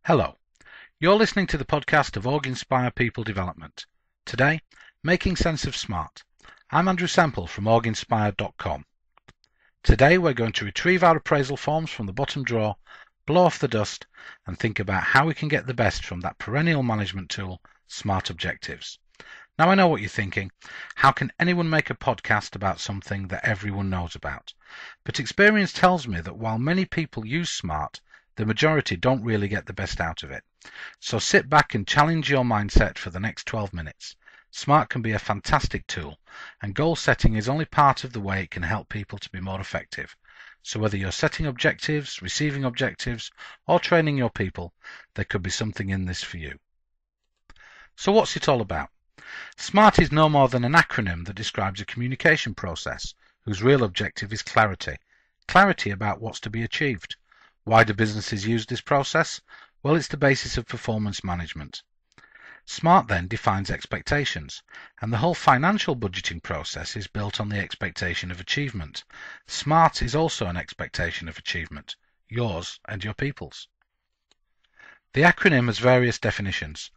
Hello, you're listening to the podcast of orginspire People Development. Today, Making Sense of SMART. I'm Andrew Semple from orginspire.com. Today we're going to retrieve our appraisal forms from the bottom drawer, blow off the dust, and think about how we can get the best from that perennial management tool, SMART Objectives. Now I know what you're thinking. How can anyone make a podcast about something that everyone knows about? But experience tells me that while many people use SMART, the majority don't really get the best out of it. So sit back and challenge your mindset for the next 12 minutes. SMART can be a fantastic tool, and goal setting is only part of the way it can help people to be more effective. So whether you're setting objectives, receiving objectives, or training your people, there could be something in this for you. So what's it all about? SMART is no more than an acronym that describes a communication process whose real objective is clarity. Clarity about what's to be achieved. Why do businesses use this process? Well, it's the basis of performance management. SMART then defines expectations, and the whole financial budgeting process is built on the expectation of achievement. SMART is also an expectation of achievement, yours and your people's. The acronym has various definitions.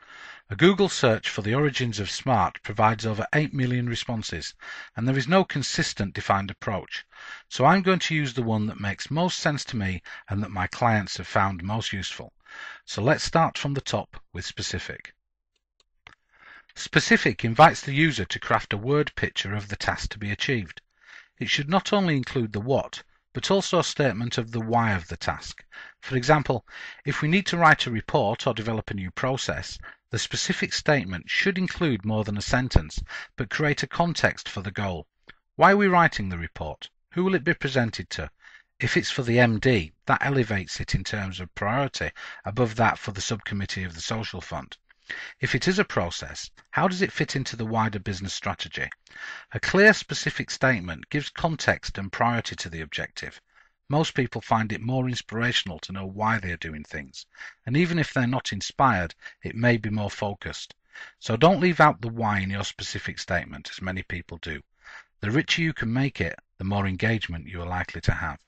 A Google search for the origins of SMART provides over 8 million responses, and there is no consistent defined approach. So I'm going to use the one that makes most sense to me and that my clients have found most useful. So let's start from the top with specific. Specific invites the user to craft a word picture of the task to be achieved. It should not only include the what, but also a statement of the why of the task. For example, if we need to write a report or develop a new process, the specific statement should include more than a sentence, but create a context for the goal. Why are we writing the report? Who will it be presented to? If it's for the MD, that elevates it in terms of priority above that for the subcommittee of the social fund. If it is a process, how does it fit into the wider business strategy? A clear, specific statement gives context and priority to the objective. Most people find it more inspirational to know why they are doing things, and even if they're not inspired, it may be more focused. So don't leave out the why in your specific statement, as many people do. The richer you can make it, the more engagement you are likely to have.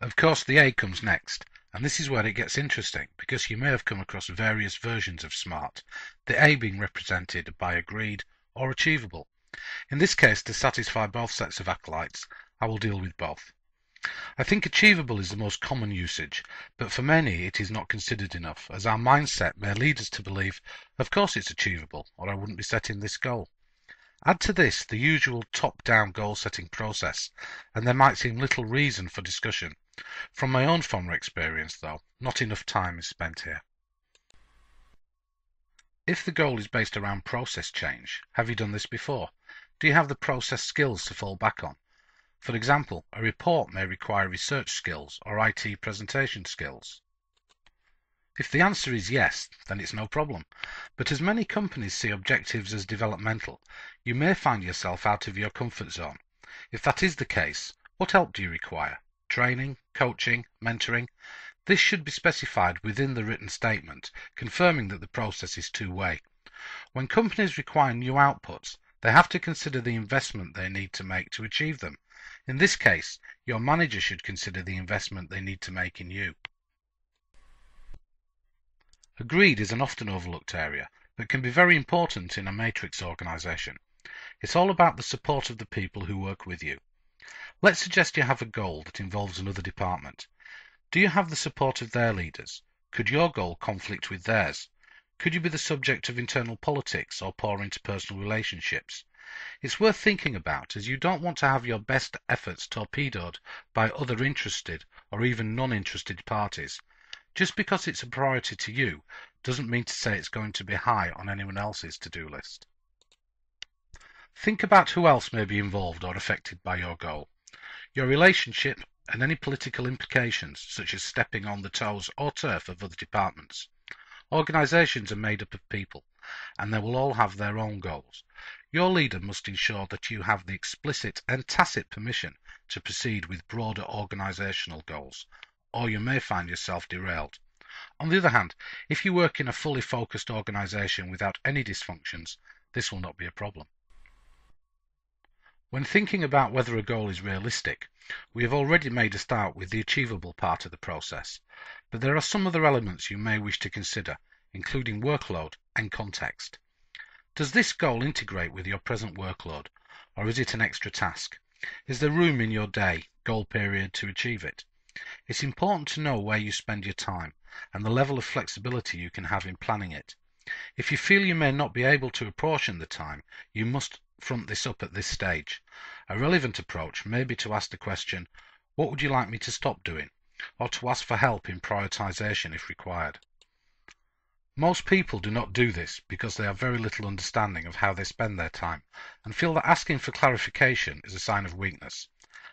Of course, the A comes next. And this is where it gets interesting, because you may have come across various versions of SMART, the A being represented by agreed or achievable. In this case, to satisfy both sets of acolytes, I will deal with both. I think achievable is the most common usage, but for many it is not considered enough, as our mindset may lead us to believe, of course it's achievable, or I wouldn't be setting this goal. Add to this the usual top-down goal-setting process, and there might seem little reason for discussion. From my own former experience, though, not enough time is spent here. If the goal is based around process change, have you done this before? Do you have the process skills to fall back on? For example, a report may require research skills or IT presentation skills. If the answer is yes, then it's no problem. But as many companies see objectives as developmental, you may find yourself out of your comfort zone. If that is the case, what help do you require? Training, coaching, mentoring? This should be specified within the written statement, confirming that the process is two-way. When companies require new outputs, they have to consider the investment they need to make to achieve them. In this case, your manager should consider the investment they need to make in you. Agreed is an often overlooked area, but can be very important in a matrix organization. It's all about the support of the people who work with you. Let's suggest you have a goal that involves another department. Do you have the support of their leaders? Could your goal conflict with theirs? Could you be the subject of internal politics or poor interpersonal relationships? It's worth thinking about, as you don't want to have your best efforts torpedoed by other interested or even non-interested parties. Just because it's a priority to you doesn't mean to say it's going to be high on anyone else's to-do list. Think about who else may be involved or affected by your goal. Your relationship and any political implications, such as stepping on the toes or turf of other departments. Organizations are made up of people, and they will all have their own goals. Your leader must ensure that you have the explicit and tacit permission to proceed with broader organizational goals, or you may find yourself derailed. On the other hand, if you work in a fully focused organization without any dysfunctions, this will not be a problem. When thinking about whether a goal is realistic, we have already made a start with the achievable part of the process, but there are some other elements you may wish to consider, including workload and context. Does this goal integrate with your present workload, or is it an extra task? Is there room in your day, goal period to achieve it? It's important to know where you spend your time and the level of flexibility you can have in planning it. If you feel you may not be able to apportion the time, you must front this up at this stage. A relevant approach may be to ask the question, what would you like me to stop doing? Or to ask for help in prioritization if required. Most people do not do this because they have very little understanding of how they spend their time and feel that asking for clarification is a sign of weakness.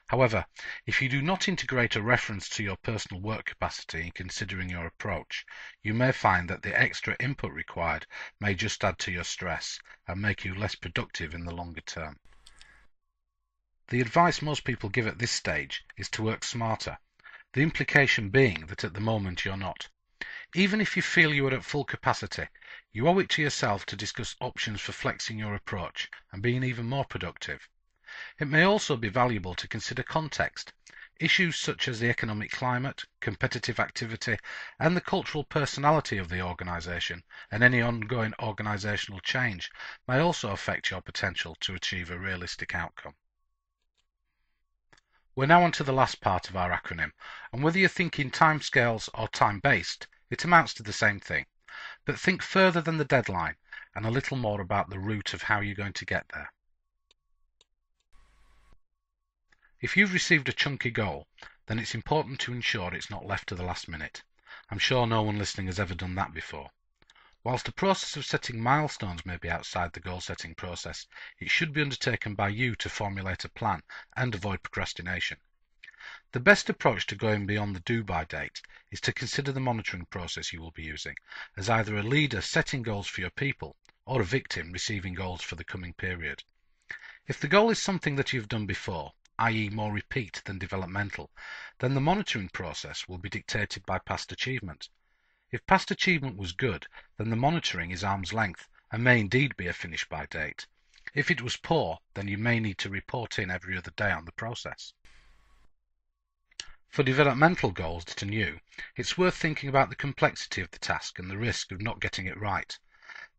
However, if you do not integrate a reference to your personal work capacity in considering your approach, you may find that the extra input required may just add to your stress and make you less productive in the longer term. The advice most people give at this stage is to work smarter, the implication being that at the moment you're not. Even if you feel you are at full capacity, you owe it to yourself to discuss options for flexing your approach and being even more productive. It may also be valuable to consider context. Issues such as the economic climate, competitive activity, and the cultural personality of the organisation and any ongoing organisational change may also affect your potential to achieve a realistic outcome. We're now on to the last part of our acronym, and whether you're thinking timescales or time-based, it amounts to the same thing. But think further than the deadline and a little more about the route of how you're going to get there. If you've received a chunky goal, then it's important to ensure it's not left to the last minute. I'm sure no one listening has ever done that before. Whilst the process of setting milestones may be outside the goal-setting process, it should be undertaken by you to formulate a plan and avoid procrastination. The best approach to going beyond the due-by date is to consider the monitoring process you will be using as either a leader setting goals for your people or a victim receiving goals for the coming period. If the goal is something that you've done before, i.e. more repeat than developmental, then the monitoring process will be dictated by past achievement. If past achievement was good, then the monitoring is arm's length and may indeed be a finish by date. If it was poor, then you may need to report in every other day on the process. For developmental goals that are new, it's worth thinking about the complexity of the task and the risk of not getting it right.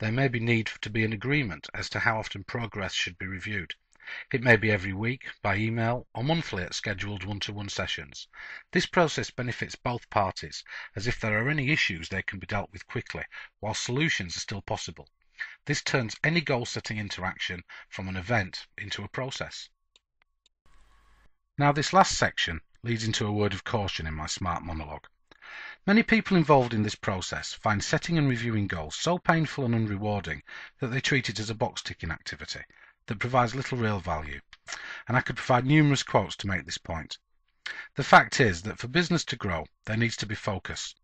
There may be need to be an agreement as to how often progress should be reviewed. It may be every week, by email, or monthly at scheduled one-to-one sessions. This process benefits both parties, as if there are any issues they can be dealt with quickly, while solutions are still possible. This turns any goal-setting interaction from an event into a process. Now this last section leads into a word of caution in my SMART monologue. Many people involved in this process find setting and reviewing goals so painful and unrewarding that they treat it as a box-ticking activity that provides little real value, and I could provide numerous quotes to make this point. The fact is that for business to grow, there needs to be focus.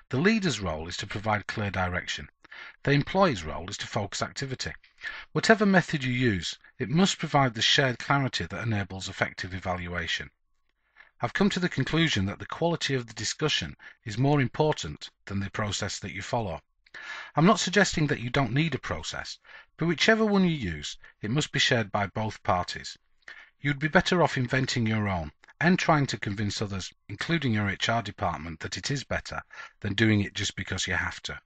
The leader's role is to provide clear direction. The employee's role is to focus activity. Whatever method you use, it must provide the shared clarity that enables effective evaluation. I've come to the conclusion that the quality of the discussion is more important than the process that you follow. I'm not suggesting that you don't need a process, but whichever one you use, it must be shared by both parties. You'd be better off inventing your own and trying to convince others, including your HR department, that it is better than doing it just because you have to.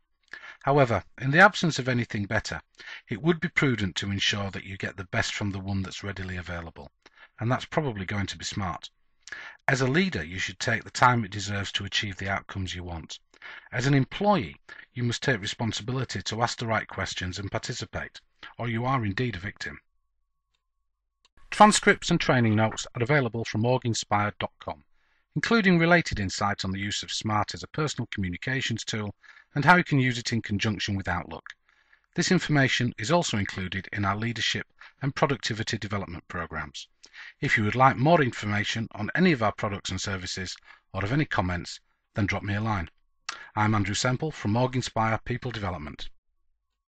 However, in the absence of anything better, it would be prudent to ensure that you get the best from the one that's readily available, and that's probably going to be SMART. As a leader, you should take the time it deserves to achieve the outcomes you want. As an employee, you must take responsibility to ask the right questions and participate, or you are indeed a victim. Transcripts and training notes are available from orginspire.com, including related insight on the use of SMART as a personal communications tool and how you can use it in conjunction with Outlook. This information is also included in our leadership and productivity development programs. If you would like more information on any of our products and services or have any comments, then drop me a line. I'm Andrew Semple from orginspire People Development.